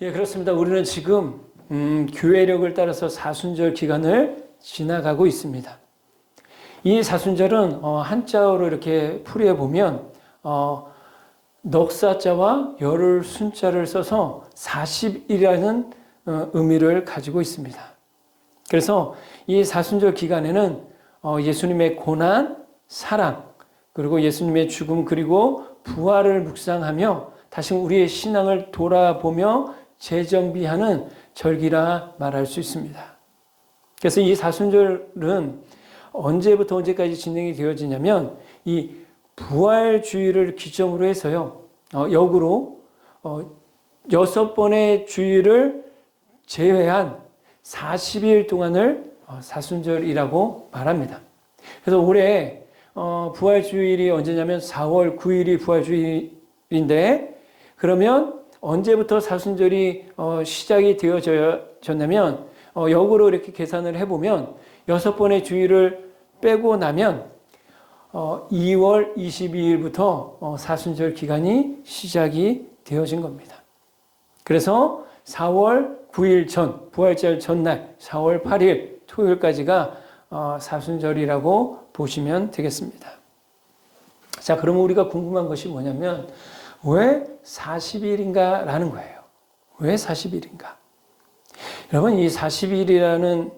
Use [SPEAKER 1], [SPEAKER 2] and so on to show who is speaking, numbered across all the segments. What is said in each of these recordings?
[SPEAKER 1] 예, 그렇습니다. 우리는 지금 교회력을 따라서 사순절 기간을 지나가고 있습니다. 이 사순절은 한자어로 이렇게 풀이해 보면 넉사자와 열흘 순자를 써서 40일이라는 의미를 가지고 있습니다. 그래서 이 사순절 기간에는 예수님의 고난, 사랑, 그리고 예수님의 죽음 그리고 부활을 묵상하며 다시 우리의 신앙을 돌아보며 재정비하는 절기라 말할 수 있습니다. 그래서 이 사순절은 언제부터 언제까지 진행이 되어지냐면 이 부활주일을 기점으로 해서요. 역으로 6번의 주일을 제외한 40일 동안을 사순절이라고 말합니다. 그래서 올해 부활주일이 언제냐면 4월 9일이 부활주일인데 그러면 언제부터 사순절이 시작이 되어졌냐면 역으로 이렇게 계산을 해보면 6번의 주일을 빼고 나면 2월 22일부터 사순절 기간이 시작이 되어진 겁니다. 그래서 4월 9일 전, 부활절 전날 4월 8일 토요일까지가 사순절이라고 보시면 되겠습니다. 자, 그러면 우리가 궁금한 것이 뭐냐면 왜 40일인가 라는 거예요. 왜 40일인가? 여러분, 이 40이라는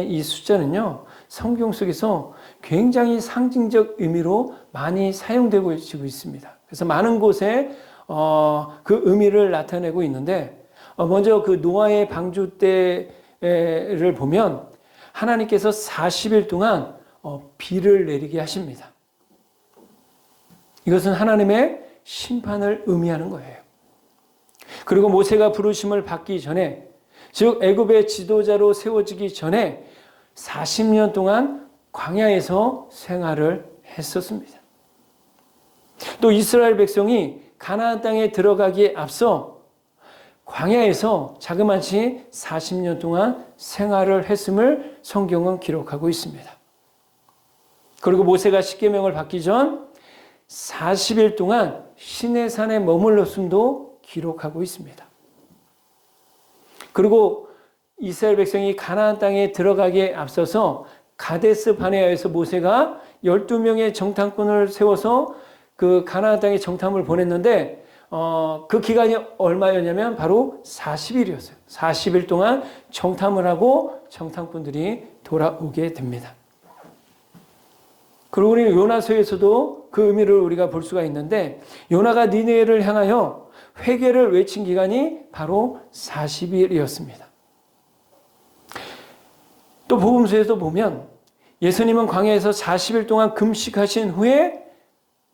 [SPEAKER 1] 이 숫자는요, 성경 속에서 굉장히 상징적 의미로 많이 사용되고 있습니다. 그래서 많은 곳에 그 의미를 나타내고 있는데, 먼저 그 노아의 방주 때를 보면 하나님께서 40일 동안 비를 내리게 하십니다. 이것은 하나님의 심판을 의미하는 거예요. 그리고 모세가 부르심을 받기 전에, 즉 애굽의 지도자로 세워지기 전에 40년 동안 광야에서 생활을 했었습니다. 또 이스라엘 백성이 가나안 땅에 들어가기에 앞서 광야에서 자그마치 40년 동안 생활을 했음을 성경은 기록하고 있습니다. 그리고 모세가 십계명을 받기 전 40일 동안 시내산에 머물렀음도 기록하고 있습니다. 그리고 이스라엘 백성이 가나안 땅에 들어가기에 앞서서 가데스 바네아에서 모세가 12명의 정탐꾼을 세워서 그 가나안 땅에 정탐을 보냈는데 그 기간이 얼마였냐면 바로 40일이었어요. 40일 동안 정탐을 하고 정탐꾼들이 돌아오게 됩니다. 그리고 우리 요나서에서도 그 의미를 우리가 볼 수가 있는데 요나가 니느웨를 향하여 회개를 외친 기간이 바로 40일이었습니다. 또 복음서에도 보면 예수님은 광야에서 40일 동안 금식하신 후에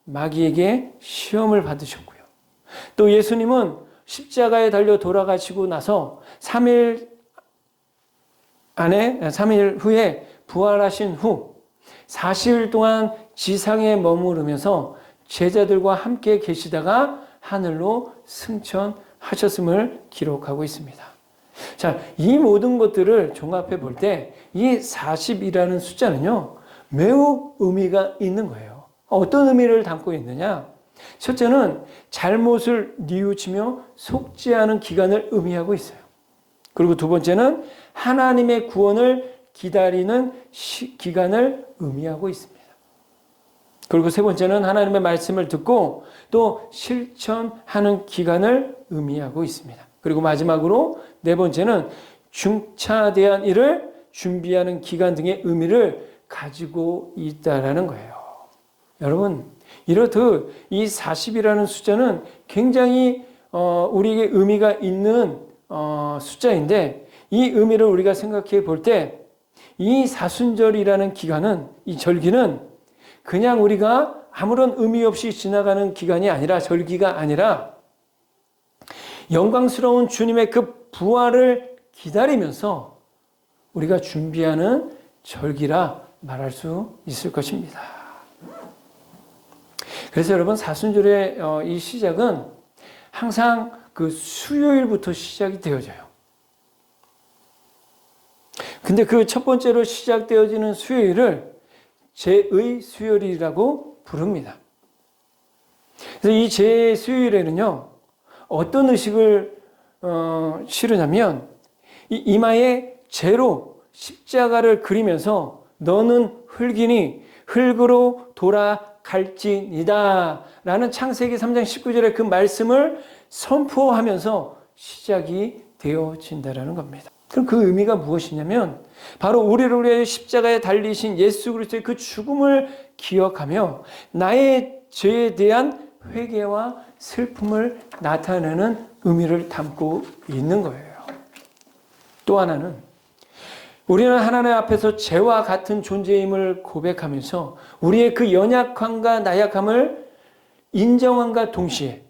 [SPEAKER 1] 마귀에게 시험을 받으셨고요. 또 예수님은 십자가에 달려 돌아가시고 나서 3일 후에 부활하신 후 40일 동안 지상에 머무르면서 제자들과 함께 계시다가 하늘로 승천하셨음을 기록하고 있습니다. 자, 이 모든 것들을 종합해 볼 때 이 40이라는 숫자는요, 매우 의미가 있는 거예요. 어떤 의미를 담고 있느냐? 첫째는 잘못을 뉘우치며 속지 않은 기간을 의미하고 있어요. 그리고 두 번째는 하나님의 구원을 기다리는 기간을 의미하고 있습니다. 그리고 세 번째는 하나님의 말씀을 듣고 또 실천하는 기간을 의미하고 있습니다. 그리고 마지막으로 네 번째는 중차대한 일을 준비하는 기간 등의 의미를 가지고 있다라는 거예요. 여러분, 이렇듯 이 40이라는 숫자는 굉장히 우리에게 의미가 있는 숫자인데 이 의미를 우리가 생각해 볼 때 이 사순절이라는 기간은, 이 절기는 그냥 우리가 아무런 의미 없이 지나가는 기간이 아니라, 절기가 아니라 영광스러운 주님의 그 부활을 기다리면서 우리가 준비하는 절기라 말할 수 있을 것입니다. 그래서 여러분, 사순절의 이 시작은 항상 그 수요일부터 시작이 되어져요. 근데 그 첫 번째로 시작되어지는 수요일을 제의 수요일이라고 부릅니다. 그래서 이 제의 수요일에는요, 어떤 의식을 실으냐면 이 이마에 재로 십자가를 그리면서 너는 흙이니 흙으로 돌아갈지니다 라는 창세기 3장 19절의 그 말씀을 선포하면서 시작이 되어진다라는 겁니다. 그럼 그 의미가 무엇이냐면 바로 우리를 위해 십자가에 달리신 예수 그리스도의 그 죽음을 기억하며 나의 죄에 대한 회개와 슬픔을 나타내는 의미를 담고 있는 거예요. 또 하나는 우리는 하나님 앞에서 죄와 같은 존재임을 고백하면서 우리의 그 연약함과 나약함을 인정함과 동시에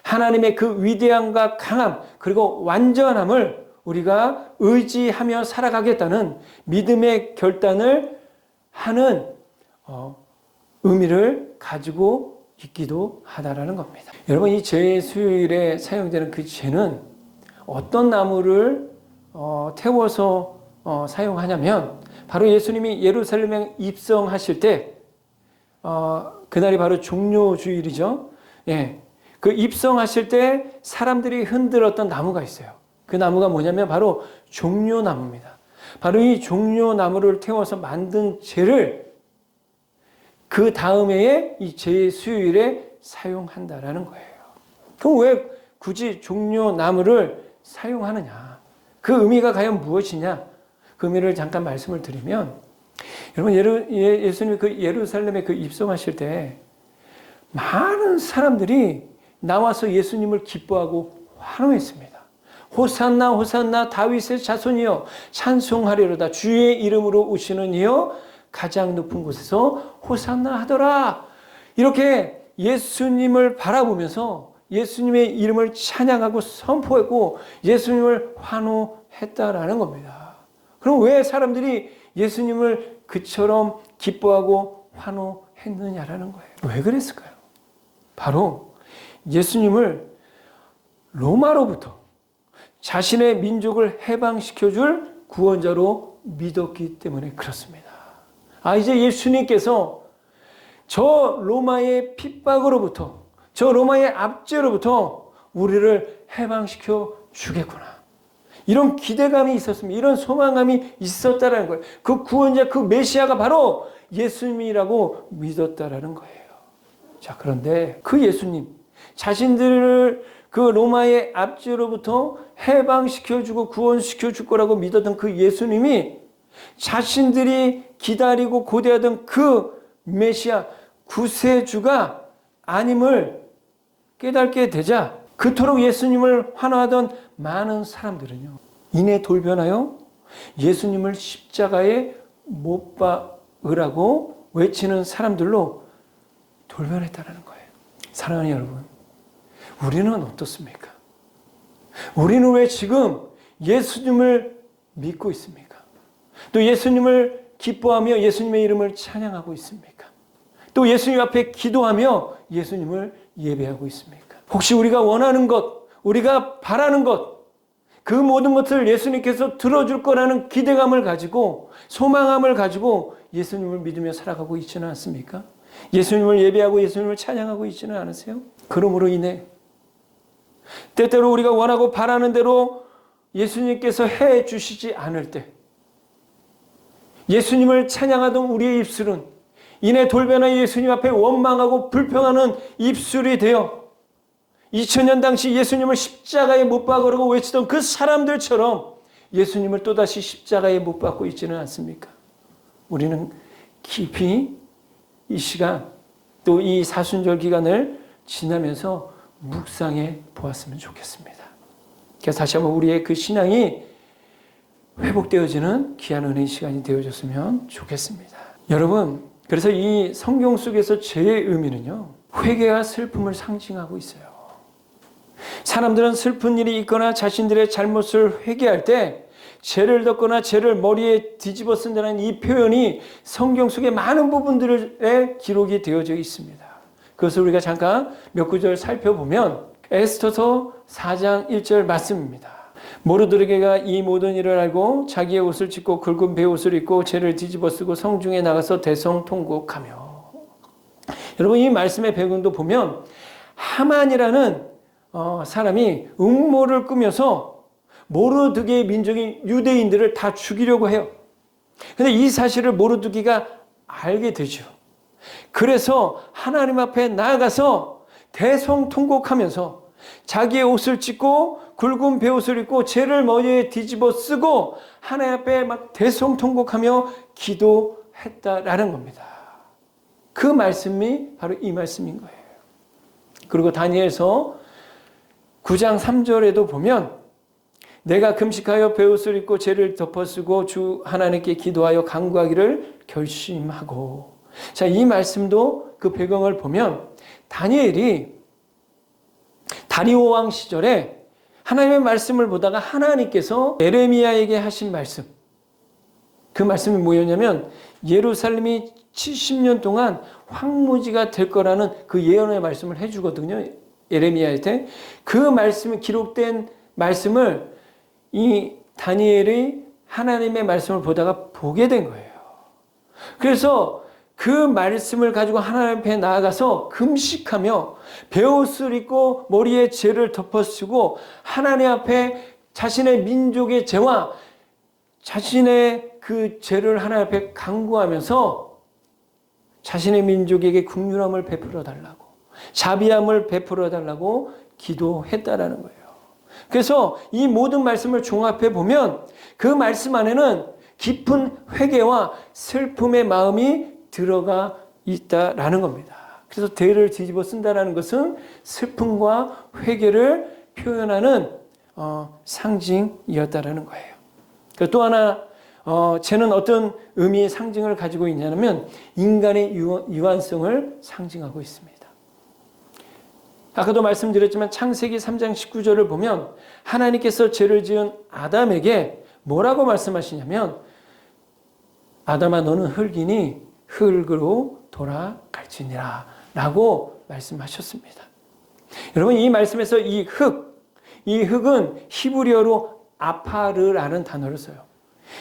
[SPEAKER 1] 하나님의 그 위대함과 강함 그리고 완전함을 우리가 의지하며 살아가겠다는 믿음의 결단을 하는 의미를 가지고 있기도 하다라는 겁니다. 여러분, 이 죄의 수요일에 사용되는 그 죄는 어떤 나무를 태워서 사용하냐면 바로 예수님이 예루살렘에 입성하실 때 그날이 바로 종료주일이죠. 예, 그 입성하실 때 사람들이 흔들었던 나무가 있어요. 그 나무가 뭐냐면 바로 종려나무입니다. 바로 이 종려나무를 태워서 만든 재를 그 다음에 이 제 수요일에 사용한다라는 거예요. 그럼 왜 굳이 종려나무를 사용하느냐? 그 의미가 과연 무엇이냐? 그 의미를 잠깐 말씀을 드리면, 여러분 예수님이 그 예루살렘에 그 입성하실 때 많은 사람들이 나와서 예수님을 기뻐하고 환호했습니다. 호산나 호산나 다윗의 자손이여 찬송하리로다. 주의 이름으로 오시는 이여 가장 높은 곳에서 호산나 하더라. 이렇게 예수님을 바라보면서 예수님의 이름을 찬양하고 선포했고 예수님을 환호했다라는 겁니다. 그럼 왜 사람들이 예수님을 그처럼 기뻐하고 환호했느냐라는 거예요. 왜 그랬을까요? 바로 예수님을 로마로부터 자신의 민족을 해방시켜줄 구원자로 믿었기 때문에 그렇습니다. 이제 예수님께서 저 로마의 핍박으로부터, 저 로마의 압제로부터 우리를 해방시켜 주겠구나. 이런 기대감이 있었습니다. 이런 소망감이 있었다라는 거예요. 그 구원자, 그 메시아가 바로 예수님이라고 믿었다라는 거예요. 자, 그런데 그 예수님, 자신들을 그 로마의 압제로부터 해방시켜주고 구원시켜줄 거라고 믿었던 그 예수님이 자신들이 기다리고 고대하던 그 메시아 구세주가 아님을 깨닫게 되자 그토록 예수님을 환호하던 많은 사람들은요, 이내 돌변하여 예수님을 십자가에 못 박으라고 외치는 사람들로 돌변했다는 거예요. 사랑하는 여러분, 우리는 어떻습니까? 우리는 왜 지금 예수님을 믿고 있습니까? 또 예수님을 기뻐하며 예수님의 이름을 찬양하고 있습니까? 또 예수님 앞에 기도하며 예수님을 예배하고 있습니까? 혹시 우리가 원하는 것, 우리가 바라는 것, 그 모든 것을 예수님께서 들어줄 거라는 기대감을 가지고 소망함을 가지고 예수님을 믿으며 살아가고 있지는 않습니까? 예수님을 예배하고 예수님을 찬양하고 있지는 않으세요? 그러므로 인해 때때로 우리가 원하고 바라는 대로 예수님께서 해 주시지 않을 때 예수님을 찬양하던 우리의 입술은 이내 돌변한 예수님 앞에 원망하고 불평하는 입술이 되어 2000년 당시 예수님을 십자가에 못 박으라고 외치던 그 사람들처럼 예수님을 또다시 십자가에 못 박고 있지는 않습니까? 우리는 깊이 이 시간 또 이 사순절 기간을 지나면서 묵상해 보았으면 좋겠습니다. 그래서 다시 한번 우리의 그 신앙이 회복되어지는 귀한 은혜의 시간이 되어졌으면 좋겠습니다. 여러분, 그래서 이 성경 속에서 죄의 의미는요, 회개와 슬픔을 상징하고 있어요. 사람들은 슬픈 일이 있거나 자신들의 잘못을 회개할 때 죄를 덮거나 죄를 머리에 뒤집어 쓴다는 이 표현이 성경 속의 많은 부분들에 기록이 되어져 있습니다. 그것을 우리가 잠깐 몇 구절 살펴보면 에스더서 4장 1절 말씀입니다. 모르드게가 이 모든 일을 알고 자기의 옷을 찢고 굵은 베옷을 입고 죄를 뒤집어 쓰고 성중에 나가서 대성통곡하며. 여러분, 이 말씀의 배경도 보면 하만이라는 사람이 음모를 꾸며서 모르드게의 민족인 유대인들을 다 죽이려고 해요. 근데 이 사실을 모르드게가 알게 되죠. 그래서 하나님 앞에 나아가서 대성통곡하면서 자기의 옷을 찢고 굵은 베옷을 입고 죄를 머리에 뒤집어 쓰고 하나님 앞에 막 대성통곡하며 기도했다라는 겁니다. 그 말씀이 바로 이 말씀인 거예요. 그리고 다니엘서 9장 3절에도 보면 내가 금식하여 베옷을 입고 죄를 덮어쓰고 주 하나님께 기도하여 간구하기를 결심하고. 자, 이 말씀도 그 배경을 보면 다니엘이 다리오 왕 시절에 하나님의 말씀을 보다가 하나님께서 예레미야에게 하신 말씀, 그 말씀이 뭐였냐면 예루살렘이 70년 동안 황무지가 될 거라는 그 예언의 말씀을 해주거든요. 예레미야한테. 그 말씀이 기록된 말씀을 이 다니엘이 하나님의 말씀을 보다가 보게 된 거예요. 그래서 그 말씀을 가지고 하나님 앞에 나아가서 금식하며 베옷을 입고 머리에 죄를 덮어쓰고 하나님 앞에 자신의 민족의 죄와 자신의 그 죄를 하나님 앞에 간구하면서 자신의 민족에게 긍휼함을 베풀어 달라고, 자비함을 베풀어 달라고 기도했다라는 거예요. 그래서 이 모든 말씀을 종합해 보면 그 말씀 안에는 깊은 회개와 슬픔의 마음이 들어가 있다라는 겁니다. 그래서 대를 뒤집어 쓴다라는 것은 슬픔과 회개를 표현하는 상징이었다라는 거예요. 또 하나 죄는 어떤 의미의 상징을 가지고 있냐면 인간의 유한성을 상징하고 있습니다. 아까도 말씀드렸지만 창세기 3장 19절을 보면 하나님께서 죄를 지은 아담에게 뭐라고 말씀하시냐면 아담아 너는 흙이니 흙으로 돌아갈지니라 라고 말씀하셨습니다. 여러분 이 말씀에서 이 흙은 히브리어로 아파르라는 단어를 써요.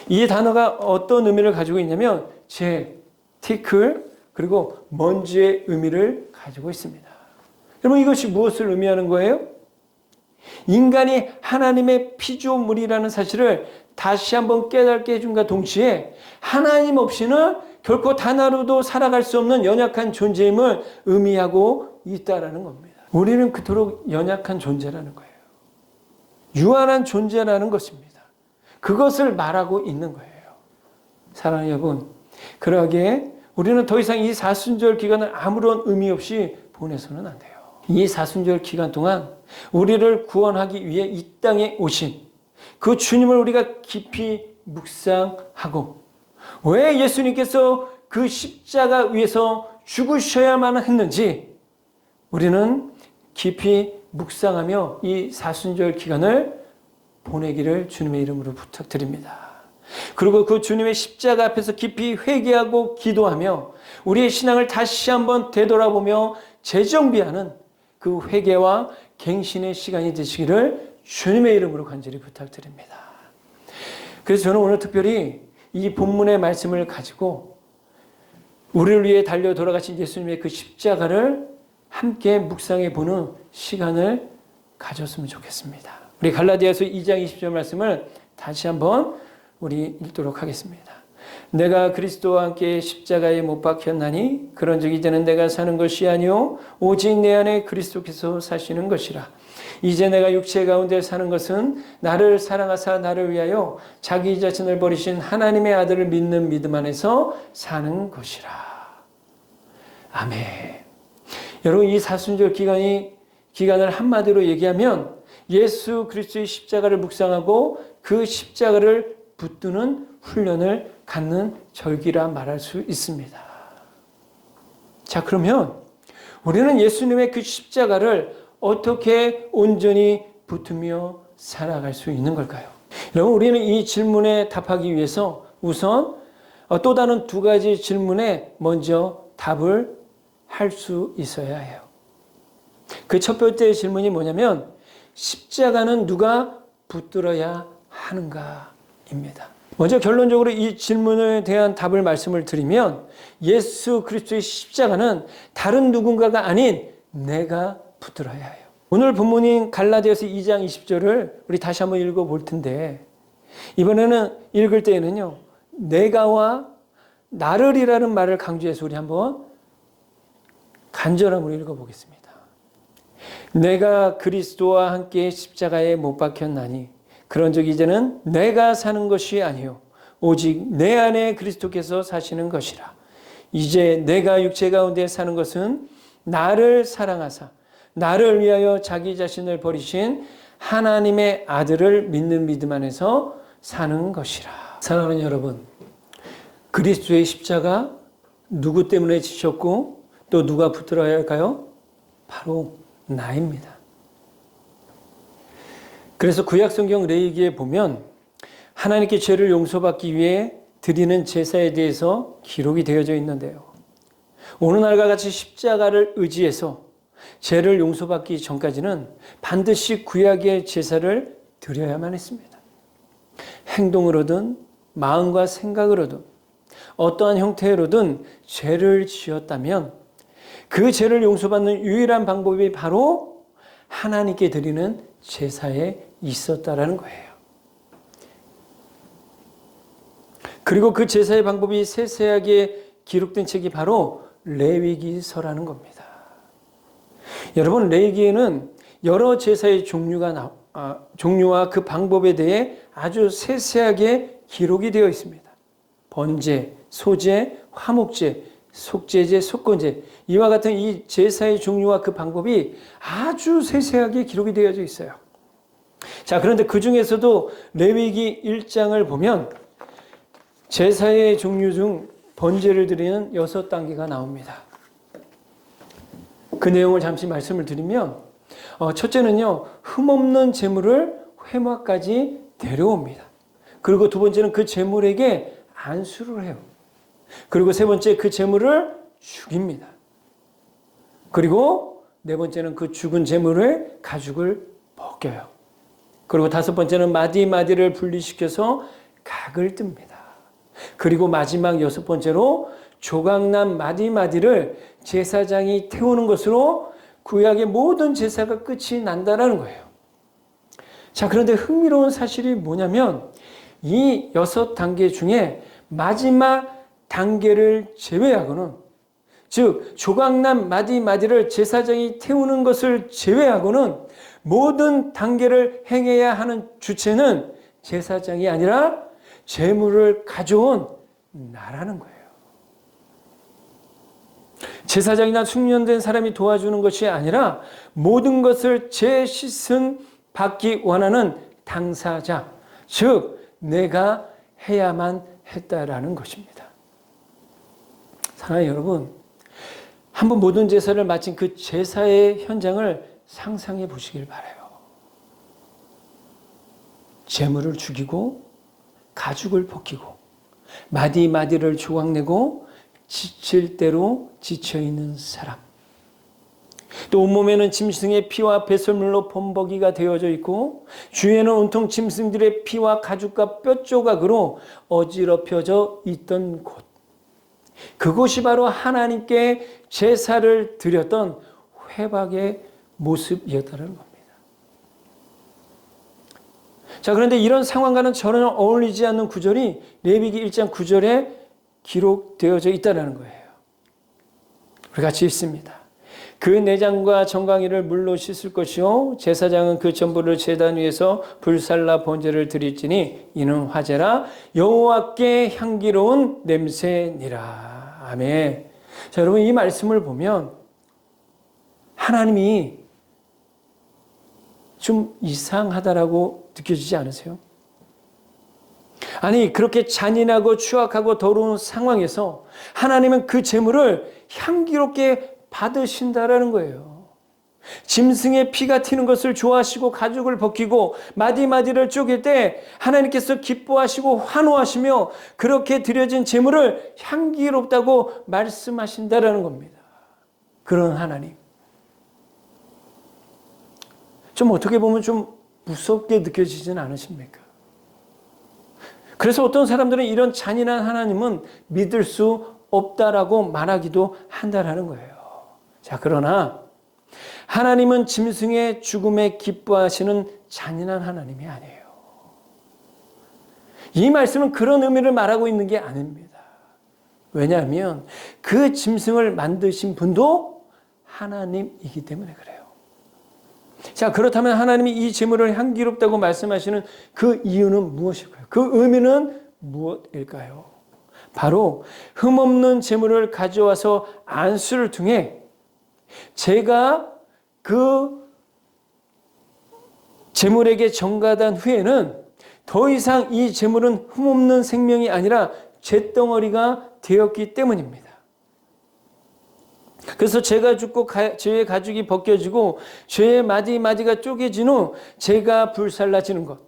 [SPEAKER 1] 이 단어가 어떤 의미를 가지고 있냐면 죄, 티클, 그리고 먼지의 의미를 가지고 있습니다. 여러분 이것이 무엇을 의미하는 거예요? 인간이 하나님의 피조물이라는 사실을 다시 한번 깨닫게 해준과 동시에 하나님 없이는 결코 단 하루도 살아갈 수 없는 연약한 존재임을 의미하고 있다라는 겁니다. 우리는 그토록 연약한 존재라는 거예요. 유한한 존재라는 것입니다. 그것을 말하고 있는 거예요. 사랑하는 여러분, 그러기에 우리는 더 이상 이 사순절 기간을 아무런 의미 없이 보내서는 안 돼요. 이 사순절 기간 동안 우리를 구원하기 위해 이 땅에 오신 그 주님을 우리가 깊이 묵상하고 왜 예수님께서 그 십자가 위에서 죽으셔야만 했는지 우리는 깊이 묵상하며 이 사순절 기간을 보내기를 주님의 이름으로 부탁드립니다. 그리고 그 주님의 십자가 앞에서 깊이 회개하고 기도하며 우리의 신앙을 다시 한번 되돌아보며 재정비하는 그 회개와 갱신의 시간이 되시기를 주님의 이름으로 간절히 부탁드립니다. 그래서 저는 오늘 특별히 이 본문의 말씀을 가지고 우리를 위해 달려 돌아가신 예수님의 그 십자가를 함께 묵상해 보는 시간을 가졌으면 좋겠습니다. 우리 갈라디아서 2장 20절 말씀을 다시 한번 우리 읽도록 하겠습니다. 내가 그리스도와 함께 십자가에 못 박혔나니 그런즉 이제는 내가 사는 것이 아니요 오직 내 안에 그리스도께서 사시는 것이라. 이제 내가 육체 가운데 사는 것은 나를 사랑하사 나를 위하여 자기 자신을 버리신 하나님의 아들을 믿는 믿음 안에서 사는 것이라. 아멘. 여러분 이 사순절 기간을 한마디로 얘기하면 예수 그리스도의 십자가를 묵상하고 그 십자가를 붙드는 훈련을 갖는 절기라 말할 수 있습니다. 자, 그러면 우리는 예수님의 그 십자가를 어떻게 온전히 붙으며 살아갈 수 있는 걸까요? 여러분, 우리는 이 질문에 답하기 위해서 우선 또 다른 두 가지 질문에 먼저 답을 할 수 있어야 해요. 그 첫 번째 질문이 뭐냐면 십자가는 누가 붙들어야 하는가입니다. 먼저 결론적으로 이 질문에 대한 답을 말씀을 드리면 예수 그리스도의 십자가는 다른 누군가가 아닌 내가 붙들어야 해요. 오늘 본문인 갈라디아서 2장 20절을 우리 다시 한번 읽어볼 텐데, 이번에는 읽을 때에는요, 내가와 나를이라는 말을 강조해서 우리 한번 간절함으로 읽어보겠습니다. 내가 그리스도와 함께 십자가에 못 박혔나니 그런즉 이제는 내가 사는 것이 아니요 오직 내 안에 그리스도께서 사시는 것이라. 이제 내가 육체 가운데 사는 것은 나를 사랑하사 나를 위하여 자기 자신을 버리신 하나님의 아들을 믿는 믿음 안에서 사는 것이라. 사랑하는 여러분, 그리스도의 십자가 누구 때문에 지셨고 또 누가 붙들어야 할까요? 바로 나입니다. 그래서 구약성경 레위기에 보면 하나님께 죄를 용서받기 위해 드리는 제사에 대해서 기록이 되어져 있는데요. 오늘날과 같이 십자가를 의지해서 죄를 용서받기 전까지는 반드시 구약의 제사를 드려야만 했습니다. 행동으로든 마음과 생각으로든 어떠한 형태로든 죄를 지었다면 그 죄를 용서받는 유일한 방법이 바로 하나님께 드리는 제사에 있었다라는 거예요. 그리고 그 제사의 방법이 세세하게 기록된 책이 바로 레위기서라는 겁니다. 여러분, 레위기에는 여러 제사의 종류와 그 방법에 대해 아주 세세하게 기록이 되어 있습니다. 번제, 소제, 화목제, 속죄제, 속건제, 이와 같은 이 제사의 종류와 그 방법이 아주 세세하게 기록이 되어져 있어요. 자, 그런데 그 중에서도 레위기 1장을 보면 제사의 종류 중 번제를 드리는 6단계가 나옵니다. 그 내용을 잠시 말씀을 드리면, 첫째는요, 흠없는 제물을 회막까지 데려옵니다. 그리고 두 번째는 그 제물에게 안수를 해요. 그리고 세 번째, 그 제물을 죽입니다. 그리고 네 번째는 그 죽은 제물의 가죽을 벗겨요. 그리고 다섯 번째는 마디마디를 분리시켜서 각을 뜹니다. 그리고 마지막 여섯 번째로 조각난 마디마디를 제사장이 태우는 것으로 구약의 모든 제사가 끝이 난다는 거예요. 자, 그런데 흥미로운 사실이 뭐냐면 이 6단계 중에 마지막 단계를 제외하고는, 즉 조각난 마디마디를 제사장이 태우는 것을 제외하고는 모든 단계를 행해야 하는 주체는 제사장이 아니라 제물을 가져온 나라는 거예요. 제사장이나 숙련된 사람이 도와주는 것이 아니라 모든 것을 제시슨 받기 원하는 당사자, 즉 내가 해야만 했다라는 것입니다. 사랑하는 여러분, 한번 모든 제사를 마친 그 제사의 현장을 상상해 보시길 바라요. 제물을 죽이고 가죽을 벗기고 마디마디를 조각내고 지칠 대로 지쳐있는 사람, 또 온몸에는 짐승의 피와 배설물로 범벅이가 되어져 있고 주위에는 온통 짐승들의 피와 가죽과 뼈 조각으로 어지럽혀져 있던 곳, 그곳이 바로 하나님께 제사를 드렸던 회막의 모습이었다는 겁니다. 자, 그런데 이런 상황과는 전혀 어울리지 않는 구절이 레위기 1장 9절에 기록되어져 있다는 거예요. 우리 같이 읽습니다. 그 내장과 정강이를 물로 씻을 것이요 제사장은 그 전부를 제단 위에서 불살라 번제를 드릴지니 이는 화제라 여호와께 향기로운 냄새니라. 아멘. 자, 여러분, 이 말씀을 보면 하나님이 좀 이상하다라고 느껴지지 않으세요? 아니, 그렇게 잔인하고 추악하고 더러운 상황에서 하나님은 그 제물을 향기롭게 받으신다라는 거예요. 짐승의 피가 튀는 것을 좋아하시고 가죽을 벗기고 마디마디를 쪼갤 때 하나님께서 기뻐하시고 환호하시며 그렇게 드려진 제물을 향기롭다고 말씀하신다라는 겁니다. 그런 하나님. 좀 어떻게 보면 좀 무섭게 느껴지지는 않으십니까? 그래서 어떤 사람들은 이런 잔인한 하나님은 믿을 수 없다라고 말하기도 한다라는 거예요. 자, 그러나 하나님은 짐승의 죽음에 기뻐하시는 잔인한 하나님이 아니에요. 이 말씀은 그런 의미를 말하고 있는 게 아닙니다. 왜냐하면 그 짐승을 만드신 분도 하나님이기 때문에 그래요. 자, 그렇다면 하나님이 이 제물을 향기롭다고 말씀하시는 그 이유는 무엇일까요? 그 의미는 무엇일까요? 바로 흠없는 제물을 가져와서 안수를 통해 제가 그 제물에게 전가한 후에는 더 이상 이 제물은 흠없는 생명이 아니라 잿덩어리가 되었기 때문입니다. 그래서 죄가 죽고 죄의 가죽이 벗겨지고 죄의 마디마디가 쪼개진 후 죄가 불살라지는 것,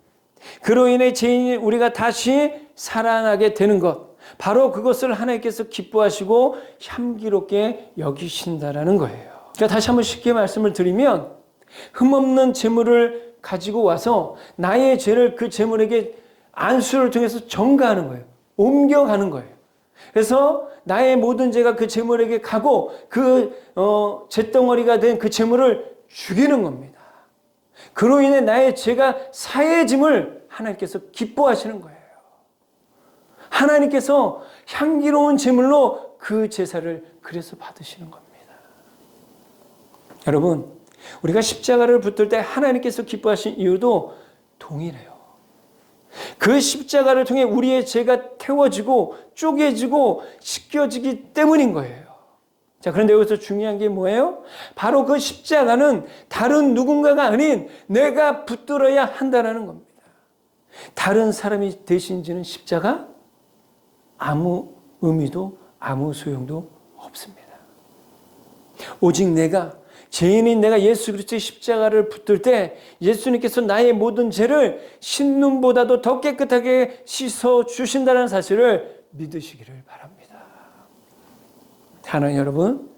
[SPEAKER 1] 그로 인해 죄인인 우리가 다시 살아나게 되는 것, 바로 그것을 하나님께서 기뻐하시고 향기롭게 여기신다라는 거예요. 그러니까 다시 한번 쉽게 말씀을 드리면 흠없는 제물을 가지고 와서 나의 죄를 그 제물에게 안수를 통해서 전가하는 거예요. 옮겨가는 거예요. 그래서 나의 모든 죄가 그 제물에게 가고 그 잿덩어리가 된 그 제물을 죽이는 겁니다. 그로 인해 나의 죄가 사해짐을 하나님께서 기뻐하시는 거예요. 하나님께서 향기로운 제물로 그 제사를 그래서 받으시는 겁니다. 여러분, 우리가 십자가를 붙들 때 하나님께서 기뻐하신 이유도 동일해요. 그 십자가를 통해 우리의 죄가 태워지고 쪼개지고 씻겨지기 때문인 거예요. 자, 그런데 여기서 중요한 게 뭐예요? 바로 그 십자가는 다른 누군가가 아닌 내가 붙들어야 한다는 겁니다. 다른 사람이 대신 지는 십자가 아무 의미도 아무 소용도 없습니다. 오직 내가 죄인인 내가 예수 그리스도의 십자가를 붙들 때 예수님께서 나의 모든 죄를 신눈보다도 더 깨끗하게 씻어 주신다는 사실을 믿으시기를 바랍니다. 하나님 여러분,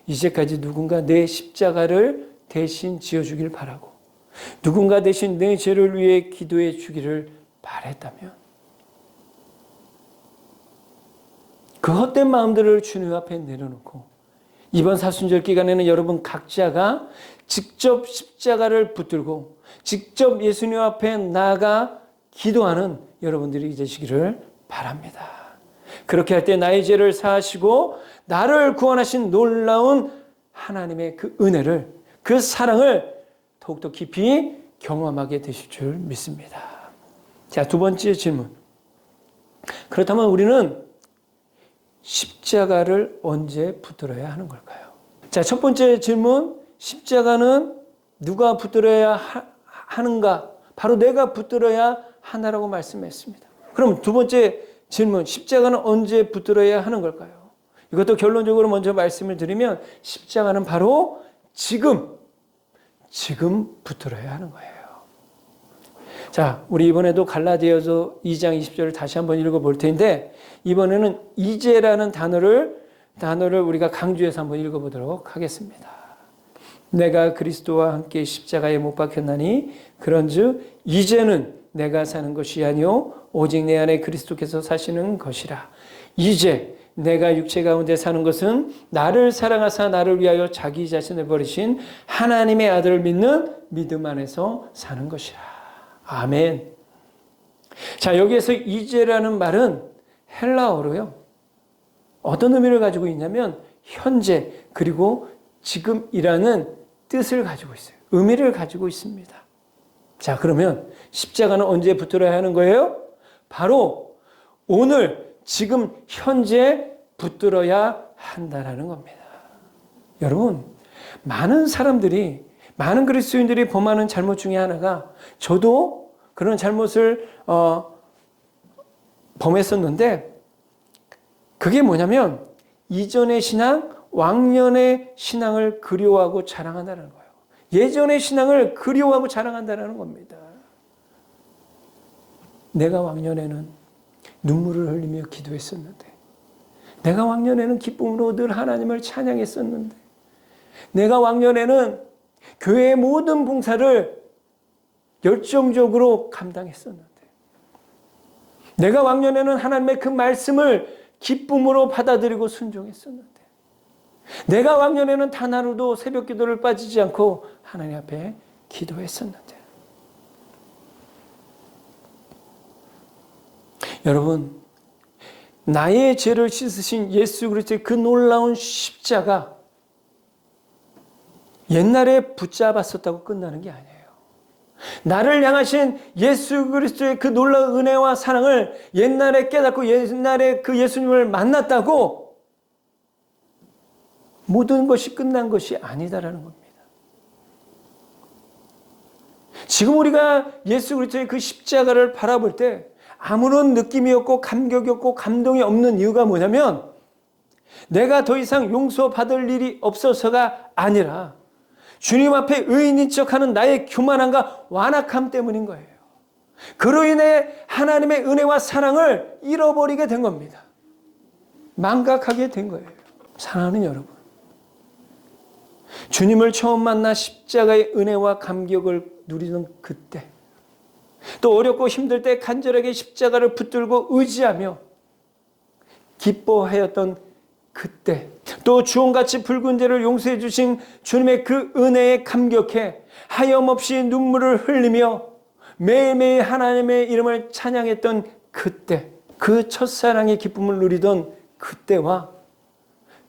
[SPEAKER 1] 이제까지 누군가 내 십자가를 대신 지어주길 바라고 누군가 대신 내 죄를 위해 기도해 주기를 바랬다면 그 헛된 마음들을 주님 앞에 내려놓고 이번 사순절 기간에는 여러분 각자가 직접 십자가를 붙들고 직접 예수님 앞에 나아가 기도하는 여러분들이 되시기를 바랍니다. 그렇게 할 때 나의 죄를 사하시고 나를 구원하신 놀라운 하나님의 그 은혜를, 그 사랑을 더욱더 깊이 경험하게 되실 줄 믿습니다. 자, 두 번째 질문. 그렇다면 우리는 십자가를 언제 붙들어야 하는 걸까요? 자, 첫 번째 질문, 십자가는 누가 붙들어야 하는가? 바로 내가 붙들어야 하나라고 말씀했습니다. 그럼 두 번째 질문, 십자가는 언제 붙들어야 하는 걸까요? 이것도 결론적으로 먼저 말씀을 드리면 십자가는 바로 지금 붙들어야 하는 거예요. 자, 우리 이번에도 갈라디아서 2장 20절을 다시 한번 읽어볼 텐데 이번에는 이제라는 단어를 우리가 강조해서 한번 읽어보도록 하겠습니다. 내가 그리스도와 함께 십자가에 못 박혔나니 그런즉 이제는 내가 사는 것이 아니요 오직 내 안에 그리스도께서 사시는 것이라. 이제 내가 육체 가운데 사는 것은 나를 사랑하사 나를 위하여 자기 자신을 버리신 하나님의 아들을 믿는 믿음 안에서 사는 것이라. 아멘. 자, 여기에서 이제라는 말은 헬라어로요. 어떤 의미를 가지고 있냐면 현재 그리고 지금이라는 뜻을 가지고 있어요. 의미를 가지고 있습니다. 자, 그러면 십자가는 언제 붙들어야 하는 거예요? 바로 오늘 지금 현재 붙들어야 한다는 겁니다. 여러분, 많은 그리스도인들이 범하는 잘못 중에 하나가 저도 그런 잘못을 범했었는데 그게 뭐냐면 이전의 신앙, 왕년의 신앙을 그리워하고 자랑한다는 거예요. 예전의 신앙을 그리워하고 자랑한다는 겁니다. 내가 왕년에는 눈물을 흘리며 기도했었는데 내가 왕년에는 기쁨으로 늘 하나님을 찬양했었는데 내가 왕년에는 교회의 모든 봉사를 열정적으로 감당했었는데 내가 왕년에는 하나님의 그 말씀을 기쁨으로 받아들이고 순종했었는데 내가 왕년에는 단 하루도 새벽 기도를 빠지지 않고 하나님 앞에 기도했었는데. 여러분, 나의 죄를 씻으신 예수 그리스도의 그 놀라운 십자가, 옛날에 붙잡았었다고 끝나는 게 아니에요. 나를 향하신 예수 그리스도의 그 놀라운 은혜와 사랑을 옛날에 깨닫고 옛날에 그 예수님을 만났다고 모든 것이 끝난 것이 아니다라는 겁니다. 지금 우리가 예수 그리스도의 그 십자가를 바라볼 때 아무런 느낌이 없고 감격이 없고 감동이 없는 이유가 뭐냐면 내가 더 이상 용서받을 일이 없어서가 아니라 주님 앞에 의인인 척하는 나의 교만함과 완악함 때문인 거예요. 그로 인해 하나님의 은혜와 사랑을 잃어버리게 된 겁니다. 망각하게 된 거예요. 사랑하는 여러분, 주님을 처음 만나 십자가의 은혜와 감격을 누리는 그때, 또 어렵고 힘들 때 간절하게 십자가를 붙들고 의지하며 기뻐하였던 그때, 또 주홍같이 붉은 죄를 용서해 주신 주님의 그 은혜에 감격해 하염없이 눈물을 흘리며 매일매일 하나님의 이름을 찬양했던 그때, 그 첫사랑의 기쁨을 누리던 그때와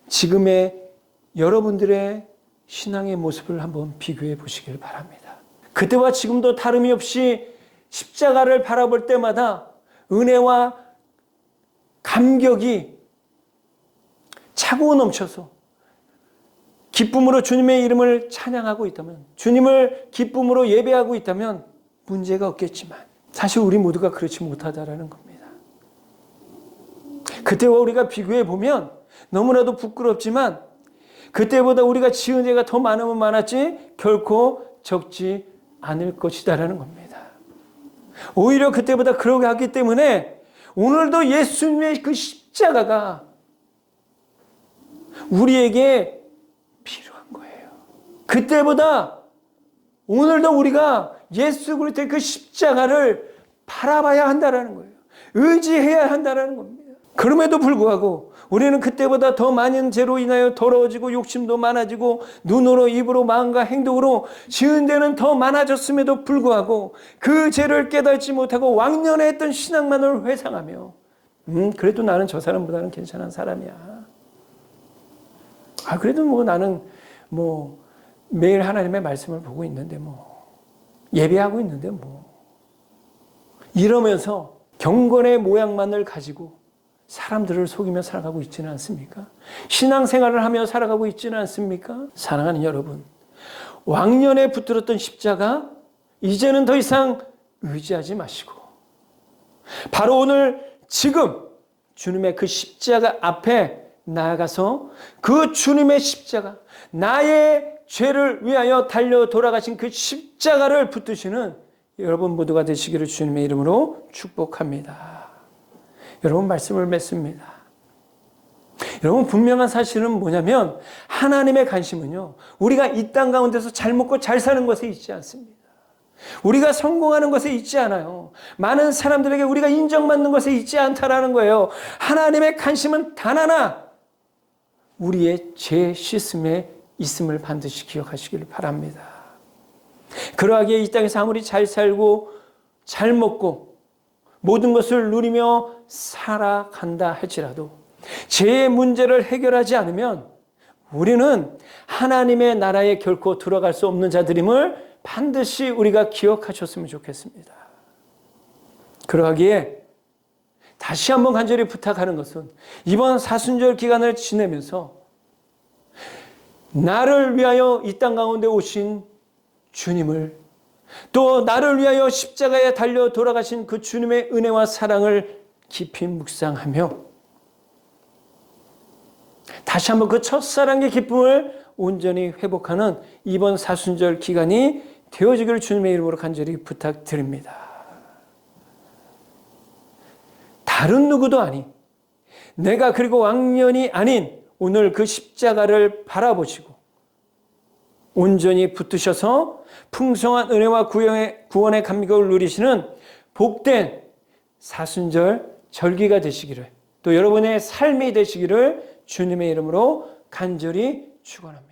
[SPEAKER 1] 지금의 여러분들의 신앙의 모습을 한번 비교해 보시길 바랍니다. 그때와 지금도 다름이 없이 십자가를 바라볼 때마다 은혜와 감격이 차고 넘쳐서 기쁨으로 주님의 이름을 찬양하고 있다면, 주님을 기쁨으로 예배하고 있다면 문제가 없겠지만 사실 우리 모두가 그렇지 못하다라는 겁니다. 그때와 우리가 비교해 보면 너무나도 부끄럽지만 그때보다 우리가 지은 죄가 더 많으면 많았지 결코 적지 않을 것이다라는 겁니다. 오히려 그때보다 그러게 하기 때문에 오늘도 예수님의 그 십자가가 우리에게 필요한 거예요. 그때보다 오늘도 우리가 예수 그리스도의 그 십자가를 바라봐야 한다는 거예요. 의지해야 한다는 겁니다. 그럼에도 불구하고 우리는 그때보다 더 많은 죄로 인하여 더러워지고 욕심도 많아지고 눈으로 입으로 마음과 행동으로 지은 죄는 더 많아졌음에도 불구하고 그 죄를 깨닫지 못하고 왕년에 했던 신앙만을 회상하며 그래도 나는 저 사람보다는 괜찮은 사람이야. 그래도 뭐 나는 뭐 매일 하나님의 말씀을 보고 있는데 뭐 예배하고 있는데 뭐 이러면서 경건의 모양만을 가지고 사람들을 속이며 살아가고 있지는 않습니까? 신앙생활을 하며 살아가고 있지는 않습니까? 사랑하는 여러분, 왕년에 붙들었던 십자가 이제는 더 이상 의지하지 마시고 바로 오늘 지금 주님의 그 십자가 앞에 나아가서 그 주님의 십자가, 나의 죄를 위하여 달려 돌아가신 그 십자가를 붙드시는 여러분 모두가 되시기를 주님의 이름으로 축복합니다. 여러분 말씀을 맺습니다. 여러분 분명한 사실은 뭐냐면 하나님의 관심은요, 우리가 이 땅 가운데서 잘 먹고 잘 사는 것에 있지 않습니다. 우리가 성공하는 것에 있지 않아요. 많은 사람들에게 우리가 인정받는 것에 있지 않다라는 거예요. 하나님의 관심은 단 하나, 우리의 죄 씻음에 있음을 반드시 기억하시길 바랍니다. 그러하기에 이 땅에서 아무리 잘 살고 잘 먹고 모든 것을 누리며 살아간다 할지라도 죄의 문제를 해결하지 않으면 우리는 하나님의 나라에 결코 들어갈 수 없는 자들임을 반드시 우리가 기억하셨으면 좋겠습니다. 그러하기에 다시 한번 간절히 부탁하는 것은 이번 사순절 기간을 지내면서 나를 위하여 이 땅 가운데 오신 주님을, 또 나를 위하여 십자가에 달려 돌아가신 그 주님의 은혜와 사랑을 깊이 묵상하며 다시 한번 그 첫사랑의 기쁨을 온전히 회복하는 이번 사순절 기간이 되어지기를 주님의 이름으로 간절히 부탁드립니다. 다른 누구도 아닌 내가 그리고 왕년이 아닌 오늘 그 십자가를 바라보시고 온전히 붙드셔서 풍성한 은혜와 구원의 감격을 누리시는 복된 사순절 절기가 되시기를, 또 여러분의 삶이 되시기를 주님의 이름으로 간절히 축원합니다.